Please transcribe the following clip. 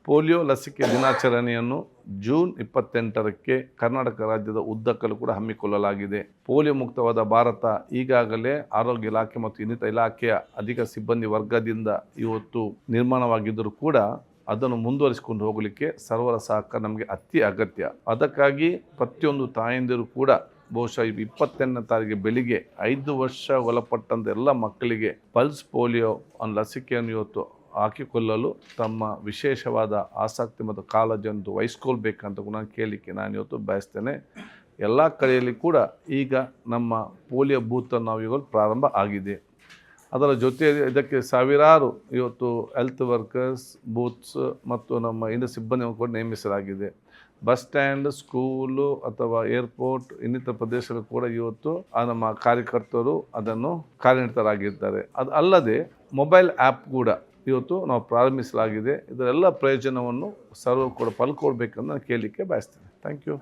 Polio ಲಸಿಕೆ ದಿನಾಚರಣೆಯನ್ನು June 28ಕ್ಕೆ Karnataka ರಾಜ್ಯದ ಉದ್ದಕ್ಕೂ ಕೂಡ ಹಮ್ಮಿಕೊಳ್ಳಲಾಗಿದೆ. ಪೋಲಿಯೋ ಮುಕ್ತವಾದ ಭಾರತ ಈಗಾಗಲೇ ಆರೋಗ್ಯ ಇಲಾಖೆ ಮತ್ತು ಇನ್ನಿತರ ಇಲಾಖೆಯ ಅಧಿಕ ಸಿಬ್ಬಂದಿ ವರ್ಗದಿಂದ ಇವತ್ತು ನಿರ್ಮಾಣವಾಗಿದ್ದರೂ ಕೂಡ ಅದನ್ನು ಮುಂದುವರಿಸಿಕೊಂಡು ಹೋಗಲಿಕ್ಕೆ ಸರ್ವರ ಸಹಕಾರ ನಮಗೆ ಅತಿ ಅಗತ್ಯ. ಅದಕ್ಕಾಗಿ ಪ್ರತಿಯೊಂದು ತಾಯಂದಿರು ಕೂಡ ಬಹುಶಃ 28ನೇ ತಾರೀಕಿಗೆ ಬೆಳಿಗ್ಗೆ 5 ವರ್ಷ ಒಳಪಟ್ಟಂಥ ಎಲ್ಲ ಮಕ್ಕಳಿಗೆ ಪಲ್ಸ್ ಪೋಲಿಯೋ ಲಸಿಕೆಯನ್ನು ಇವತ್ತು ಹಾಕಿಕೊಳ್ಳಲು ತಮ್ಮ ವಿಶೇಷವಾದ ಆಸಕ್ತಿ ಮತ್ತು ಕಾಳಜಿಯನ್ನು ವಹಿಸ್ಕೊಳ್ಬೇಕಂತ ನಾನು ಕೇಳಲಿಕ್ಕೆ ನಾನು ಇವತ್ತು ಬಯಸ್ತೇನೆ. ಎಲ್ಲ ಕಡೆಯಲ್ಲಿ ಕೂಡ ಈಗ ನಮ್ಮ ಪೋಲಿಯೋ ಬೂತನ್ನು ನಾವು ಇವಾಗ ಪ್ರಾರಂಭ ಆಗಿದೆ. ಅದರ ಜೊತೆ ಇದಕ್ಕೆ ಸಾವಿರಾರು ಇವತ್ತು ಹೆಲ್ತ್ ವರ್ಕರ್ಸ್ ಬೂತ್ಸ್ ಮತ್ತು ನಮ್ಮ ಇನ್ನು ಸಿಬ್ಬಂದಿಯನ್ನು ಕೂಡ ನೇಮಿಸಲಾಗಿದೆ. ಬಸ್ ಸ್ಟ್ಯಾಂಡ್, ಸ್ಕೂಲು ಅಥವಾ ಏರ್ಪೋರ್ಟ್ ಇನ್ನಿತರ ಪ್ರದೇಶಗಳು ಕೂಡ ಇವತ್ತು ನಮ್ಮ ಕಾರ್ಯಕರ್ತರು ಅದನ್ನು ಕಾರ್ಯನಿರತರಾಗಿದ್ದಾರೆ. ಅದು ಅಲ್ಲದೆ ಮೊಬೈಲ್ ಆ್ಯಪ್ ಕೂಡ ಇವತ್ತು ನಾವು ಪ್ರಾರಂಭಿಸಲಾಗಿದೆ. ಇದರೆಲ್ಲ ಪ್ರಯೋಜನವನ್ನು ಸರ್ವರು ಕೂಡ ಪಲ್ಕೊಳ್ಬೇಕಂತ ನಾನು ಕೇಳಲಿಕ್ಕೆ ಬಯಸ್ತೇನೆ. Thank you.